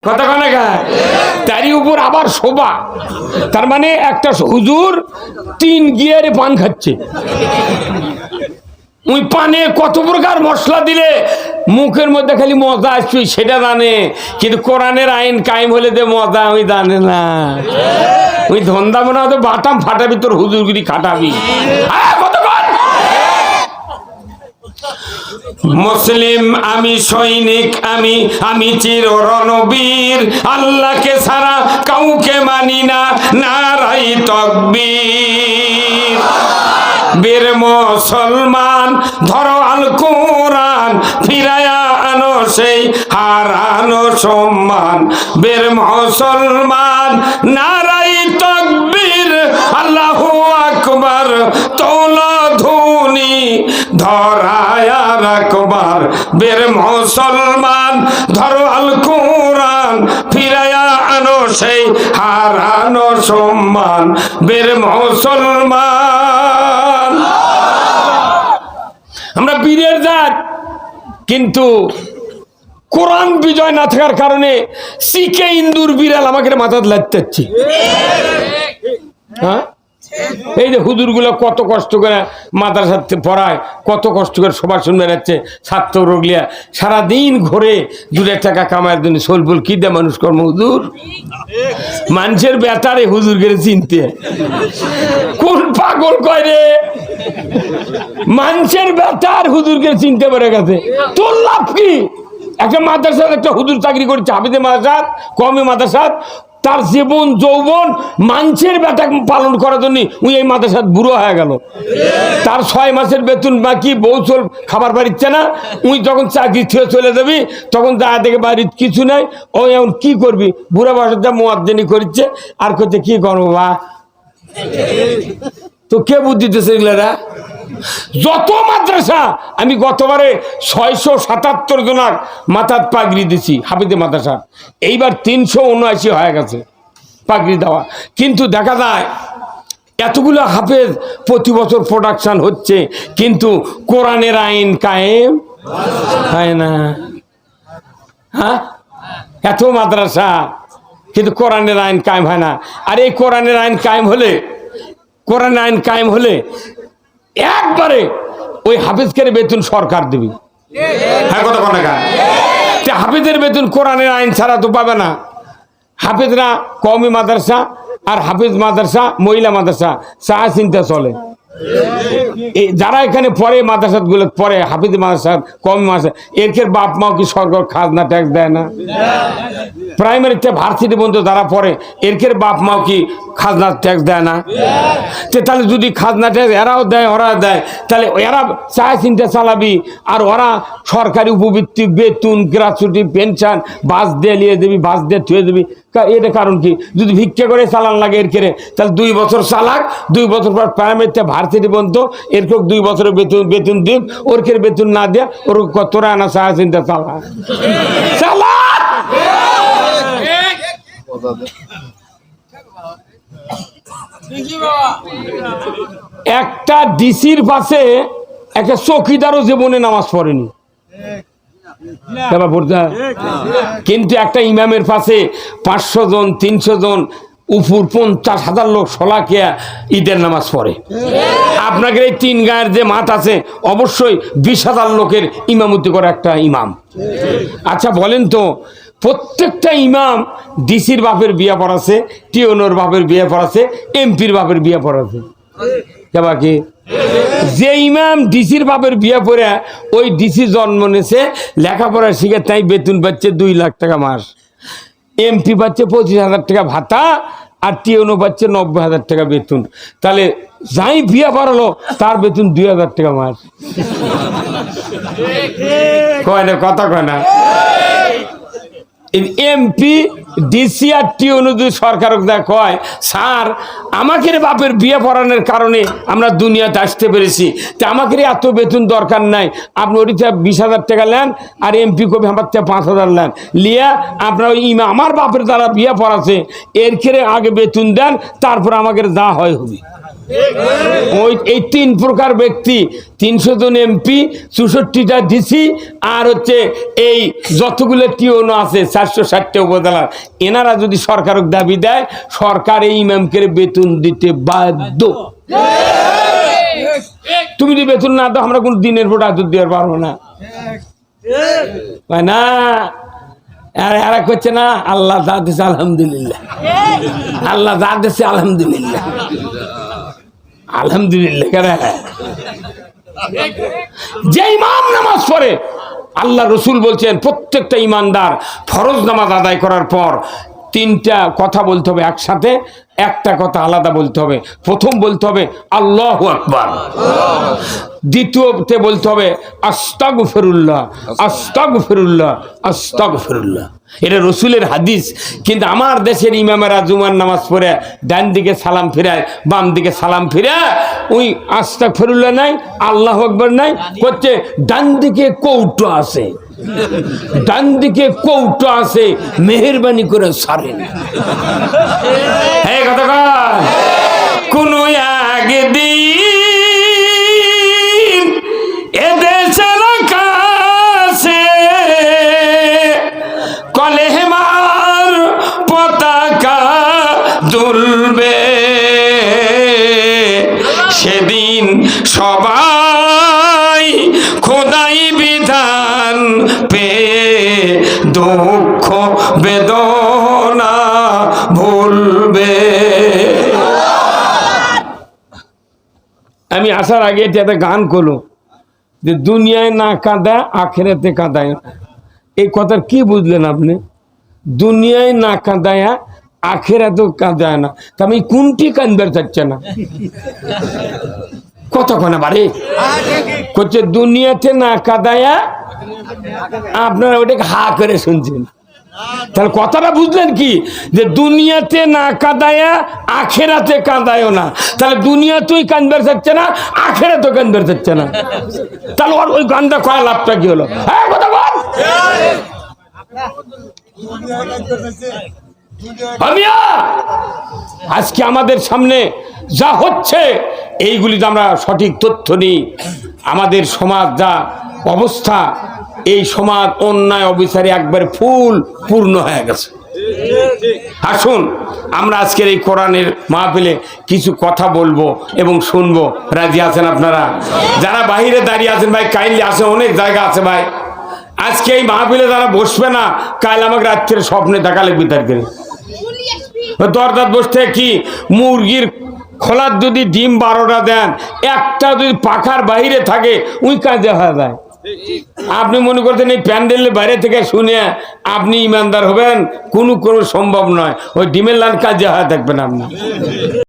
কথা কানে গায় তারই উপর আবার শোভা। তার মানে একটা হুজুর 3 গিয়ারে পান খাচ্ছে। ওই পানে কত প্রকার মশলা দিলে মুখের মধ্যে খালি মজা আসবে সেটা জানে, কিন্তু কোরআনের আইন কায়েম হলে যে মজা ওই জানে না। ওই ধন্দা মনে হতো বাটাম ফাটাবি, তোর হুজুরগিরি খাটাবি। মুসলিম আমি, সৈনিক আমি, আমি চির রণবীর, আল্লাহকে ছাড়া কাউকে মানি না, নারাই তাকবীর। বীর মুসলমান ধরো আল কোরআন, ফিরায়া আনো সেই হারানো সম্মান। বীর মুসলমান নারাই তাকবীর, আল্লাহু আকবার, তোলা ধুনি ধরায়া রাখবার। বীর মুসলমান ধরো আল কোরআন, ফিরায়া আনো সেই হারানো সম্মান। বীর মুসলমান আমরা বীরের জাত, কিন্তু কোরআন বিজয় না থাকার কারণে শিখে ইন্দুর বিড়াল আমাকে মাথায় লাগতে হচ্ছে। হ্যাঁ, এই যে হুজুর গুলো কত কষ্ট করে মাদ্রাসাতে পড়ায়, কত কষ্ট করে সবার শুনে যাচ্ছে, ছাত্র রোগলিয়া সারাদিন ঘুরে 2 টাকা কামায়ের জন্য সোলফুল কি দেয় মানুষ কর্ম। হুজুর মানুষের বেতারে হুজুর গেলে চিনতে কোন পাগল কয় রে, মানুষের বেতার হুজুরকে চিনতে পেরে গেছে। তোর লাভ কি? একটা মাদ্রাসার একটা হুজুর চাকরি করছে, হাফিজে মাদ্রাসা, কওমি মাদ্রাসা, তার জীবন যৌবন মানুষের বেটা পালন করার জন্য ওই এই মাদ্রাসাত বুড়ো হয়ে গেল। তার 6 মাসের বেতন বাকি, বউ চল খাবার পারিচ্ছে না। উই যখন চাকরি ছেড়ে চলে যাবি তখন যা দেখে বাড়ির কিছু নাই। ও এখন কি করবি? বুড়া বয়সের যা মুয়াজ্জিনি করছে আর করছে কি করবো বা, তো কে বুদ্ধি দিতেছে এগুলারা? যত মাদ্রাসা আমি গতবারে 677 জনার মাথার পাগড়ি দিছি হাফিজে মাদ্রাসা, এইবার 379 হয়ে গেছে পাগড়ি দেওয়া। কিন্তু দেখা যায় এতগুলো হাফেজ প্রতি বছর প্রোডাকশন হচ্ছে, কিন্তু কোরআনের আইন কায়েম হয় না। হ্যাঁ, এত মাদ্রাসা কিন্তু কোরআনের আইন কায়েম হয় না। আর এই কোরআনের আইন কায়েম হলে, কোরআনের আইন কায়েম হলে একবারে ওই হাফিজকে বেতন সরকার দিবি। হ্যাঁ, কথা বলে হাফিজের বেতন কোরআনের আইন ছাড়া তো পাবে না। হাফিজরা কওমি মাদ্রাসা আর হাফিজ মাদ্রাসা, মহিলা মাদ্রাসা চা চিন্তা চলে। যারা এখানে পড়ে মাদ্রাসা গুলো পড়ে, হাফিজ মাদ্রাসা, কওমি মাদ্রাসা, এর বাপ মাও কি সরকার খাজনা ট্যাক্স দেয় না? প্রাইমারিতে ভার্সিটি পর্যন্ত যারা পড়ে এর বাপ মাও কি খাজনা ট্যাক্স দেয় না? তাহলে যদি খাজনা ট্যাক্স এরাও দেয়, ওরা দেয়, তাহলে এরা চায় চিন্তা চালাবি। আর ওরা সরকারি উপবৃত্তি, বেতন, গ্রাচুইটি, পেনশন, বাস দিয়ে নিয়ে দেবি, বাস দিয়ে থুয়ে দেবি। এটা কারণ কি? যদি ভিক্ষা করে চালান লাগে এর তাহলে 2 বছর চালাক, 2 বছর পর প্রাইমারিতে ভার্সিটি পর্যন্ত এরকম 2 বছরের বেতন দিন, ওর বেতন না দেয়া ওর তোরা আনা চায় চিন্তা চালা চালা। একটা ডিসির পাশে একটা চৌকিদারও জীবনে নামাজ পড়েনি, কিন্তু একটা ইমামের পাশে 500 জন 300 জন উপর 50,000 লোক সলাকিয়া ঈদের নামাজ পড়ে। আপনাকে এই 3 গায়ের যে মাঠ আছে অবশ্যই 20,000 লোকের ইমামতি করে একটা ইমাম। আচ্ছা বলেন তো, প্রত্যেকটা ইমাম ডিসির বাপের বিয়ে পড়াছে, টিওনোর বাপের বিয়ে পড়াছে, এমপির বাপের বিয়ে পড়াছে। কি যে ইমাম ডিসির বাপের বিয়ে পড়ে ওই ডিসি জন্ম নিয়েছে, লেখাপড়া শিখে তাই বেতন পাচ্ছে 2 লাখ টাকা মাস, এমপি পাচ্ছে 25,000 টাকা ভাতা, আর টিওনো পাচ্ছে 90,000 টাকা বেতন। তাহলে যাই বিয়ে পড়ালো তার বেতন 2,000 টাকা মাস। কয় না, কথা কয় না? এমপি, ডিসি আর টিওনো যদি সরকার কয় স্যার আমাকে বাপের বিয়ে পড়ানোর কারণে আমরা দুনিয়াতে আসতে পেরেছি, তা আমাকে এত বেতন দরকার নাই, আপনি ওইটা 20,000 টাকা নেন, আর এমপি কবি আমার 5,000 নেন, লিয়া আপনার ওই আমার বাপের দ্বারা বিয়ে পড়াছে এর আগে বেতন দেন, তারপর আমাকে যা হয় হবে। ওই এই 3 প্রকার ব্যক্তি, 300 জন এমপি, 64টা ডিসি, আর হচ্ছে এই যতগুলো টিওনো আছে 460টা উপজেলার, এনারা যদি সরকারক দাবি দেয়, সরকার এই ইমামকে বেতন দিতে বাধ্য। তুমি যদি বেতন না দাও, আমরা কোন দিনের ভোট আদর দেওয়ার পারবো না, না। আর এরা করছে না, আল্লাহ যা দিচ্ছে আলহামদুলিল্লাহ, আল্লাহ যা দিচ্ছে আলহামদুলিল্লাহ, আলহামদুলিল্লাহ। যে ইমাম নামাজ পড়ে, আল্লাহ রসুল বলছেন প্রত্যেকটা ইমানদার ফরজ নামাজ আদায় করার পর 3টা কথা বলতে হবে একসাথে, একটা কথা আলাদা বলতে হবে। প্রথম বলতে হবে আল্লাহু আকবার, দ্বিতীয়তে বলতে হবে আস্তাগফিরুল্লাহ, আস্তাগফিরুল্লাহ, আস্তাগফিরুল্লাহ। এটা রসুলের হাদিস। কিন্তু আমার দেশের ইমামেরা জুমার নামাজ পড়ে ডান দিকে সালাম ফিরায়, বাম দিকে সালাম ফিরায়, ওই আস্তাগফিরুল্লাহ নাই, আল্লাহু আকবার নাই, করছে ডান দিকে কৌটো আছে, ডান দিকে কৌটো আছে, মেহেরবানি করে সারেন। এই কথা কয়, কোন একদিন এদেশের কাছে কলেমার পতাকা দুলবে, সেদিন সবাই খোদাই বিধান পেয়ে দুঃখ বেদনা ভুলবে। আমি আসার আগে একটা গান করলো যে দুনিয়ায় না কাঁদা আখেরাতে কাঁদায়। এই কথার কি বুঝলেন আপনি? দুনিয়ায় না কাঁদায়া আখেরাতেও কাঁদায় না, তা আমি কোনটি কাঁদবার চাচ্ছে না? কতক্ষণ বাড়ি করছে দুনিয়াতে না কাঁদায়া, আপনারা ওটাকে হা করে শুনছেন। তাহলে কথাটা বুঝলেন কি, যে দুনিয়াতে না কাঁদায়া আখেরাতে কাঁদায়ও না। তাহলে দুনিয়াতেই কাঁদবার চাচ্ছে না, আখেরাতেও কাঁদবার চাচ্ছে না। তাহলে ওই গানটা কয় লাভটা কি হলো? হ্যাঁ কথা বল। আজকে আমাদের সামনে যা হচ্ছে, এইগুলিতে আমরা সঠিক তথ্য নিই। আমাদের সমাজ যা অবস্থা, এই সমাজ অন্যায় অবিচারে একবার ফুল পূর্ণ হয়ে গেছে। আসুন আমরা আজকের এই কোরআনের মাহফিলে কিছু কথা বলবো এবং শুনবো। রাজি আছেন আপনারা? যারা বাহিরে দাঁড়িয়ে আছেন ভাই কাইন্ডলি আসে, অনেক জায়গা আছে ভাই। আজকে এই মাহফিলে যারা বসবে না, কাল আমাকে রাত্রে স্বপ্নে দেখা লাগবে তার করে। দরজাত বসতে কি মুরগির খোলার যদি ডিম 12টা দেন, একটা যদি পাখার বাইরে থাকে, ওই কাজে হয়ে যায়। আপনি মনে করতেন এই প্যান্ডেলের বাইরে থেকে শুনে আপনি ইমানদার হবেন, কোনো সম্ভব নয়। ওই ডিমের লাল কাজে হয়ে থাকবেন আপনি।